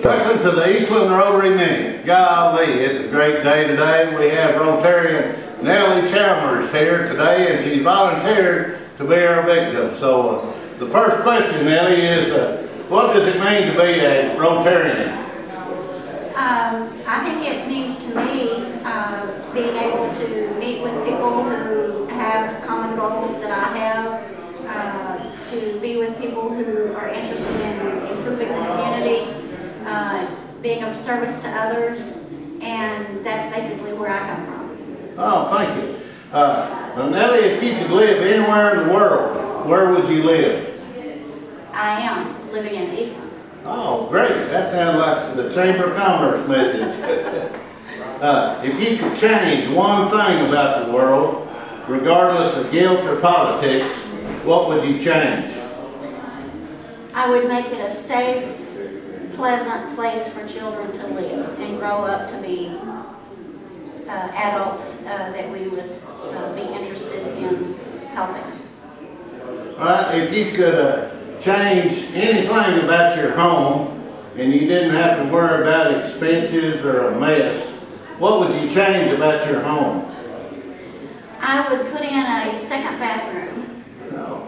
Welcome to the Eastland Rotary Minute. Golly, it's a great day today. We have Rotarian Nellie Chalmers here today, and she's volunteered to be our victim. So the first question, Nellie, is what does it mean to be a Rotarian? I think it means to me being able to meet with people who have common goals that I have, to be with people who are interested in improving the community, being of service to others, and that's basically where I come from. Oh, thank you. Now, Nellie, if you could live anywhere in the world, where would you live? I am living in Eastland. Oh, great. That sounds like the Chamber of Commerce message. If you could change one thing about the world, regardless of guilt or politics, what would you change? I would make it a safe, pleasant place for children to live and grow up to be adults that we would be interested in helping. All right, if you could change anything about your home and you didn't have to worry about expenses or a mess, what would you change about your home? I would put in a second bathroom. Oh,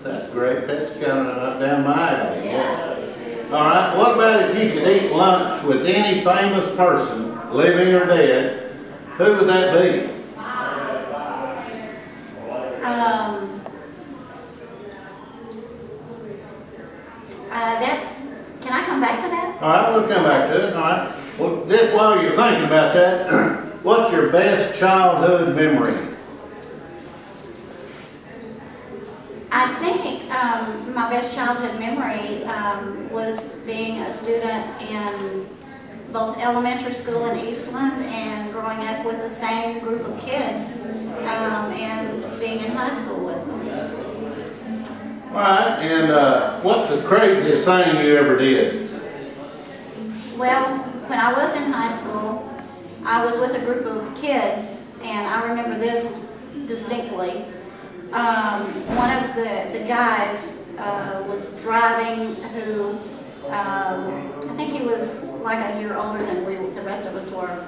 that's great. That's kind of down my alley. Yeah. All right, what about if you could eat lunch with any famous person, living or dead, who would that be? Can I come back to that? All right, we'll come back to it. All right. Well, just while you're thinking about that, what's your best childhood memory? I think my best childhood memory was being a student in both elementary school in Eastland and growing up with the same group of kids and being in high school with them. All right, and what's the craziest thing you ever did? Well, when I was in high school, I was with a group of kids, and I remember this distinctly. One of the guys was driving who, I think he was like a year older than the rest of us were.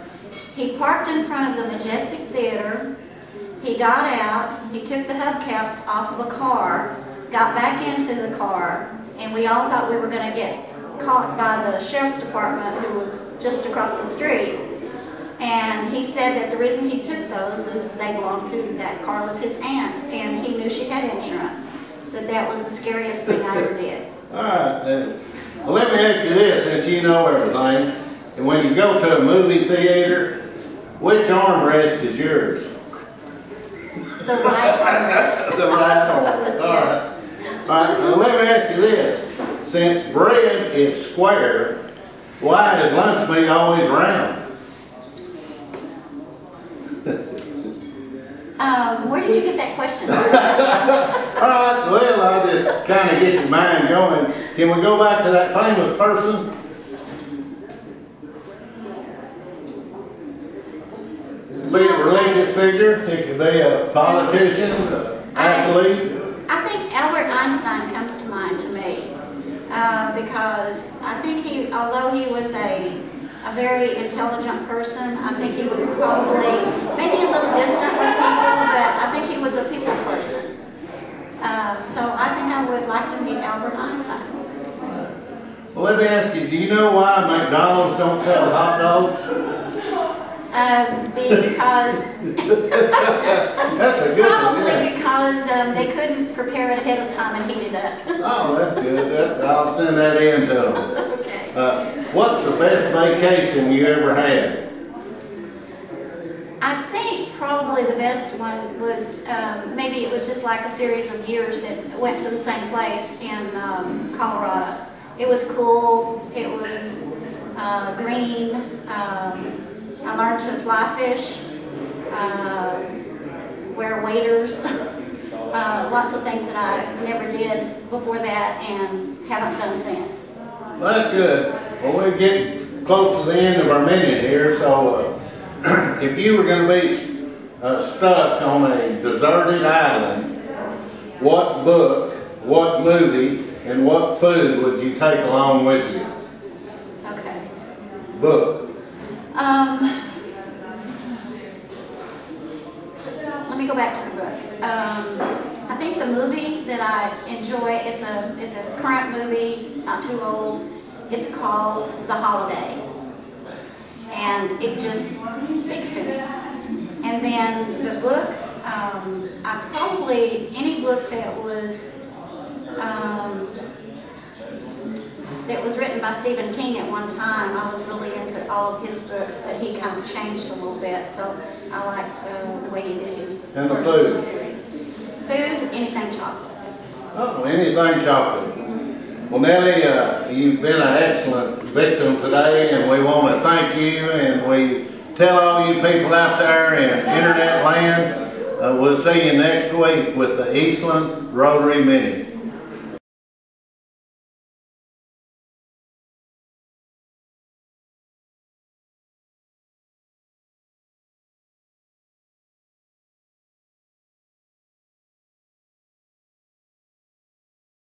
He parked in front of the Majestic Theater. He got out, he took the hubcaps off of a car, got back into the car, and we all thought we were going to get caught by the sheriff's department who was just across the street. And he said that the reason he took those is they belonged to, that car was his aunt's, and he knew she had insurance. So that was the scariest thing I ever did. All right. Well, let me ask you this, since you know everything. And when you go to a movie theater, which armrest is yours? The right armrest. The right armrest. All Yes. right. All right. Now let me ask you this. Since bread is square, why is lunch meat always round? Where did you get that question? All right, well, I'll just kind of get your mind going. Can we go back to that famous person? It could be a religious figure, it could be a politician, an athlete. I think Albert Einstein comes to mind to me because I think although he was a very intelligent person, I think he was probably maybe a little distant with people, but I think he was a people person. So I think I would like to meet Albert Einstein. Well, let me ask you, do you know why McDonald's don't sell hot dogs? Because That's a good probably one, yeah. because they couldn't prepare it ahead of time and heat it up. Oh, that's good. I'll send that in to them. Okay. What's the best vacation you ever had? I think probably the best one was, maybe it was just like a series of years that went to the same place in Colorado. It was cool, it was green, I learned to fly fish, wear waders, lots of things that I never did before that and haven't done since. Well, that's good. Well, we're getting close to the end of our minute here, so if you were going to be stuck on a deserted island, what book, what movie, and what food would you take along with you? book? Let me go back to the book. I think the movie that I enjoy, it's a current movie, not too old. It's called The Holiday. And it just speaks to me. And then the book, any book that was written by Stephen King at one time. I was really into all of his books, but he kind of changed a little bit, so I like the way he did his And the food? series. Food, anything chocolate. Oh, anything chocolate. Well, Nellie, you've been an excellent victim today, and we want to thank you, and we tell all you people out there in internet land, we'll see you next week with the Eastland Rotary Mini.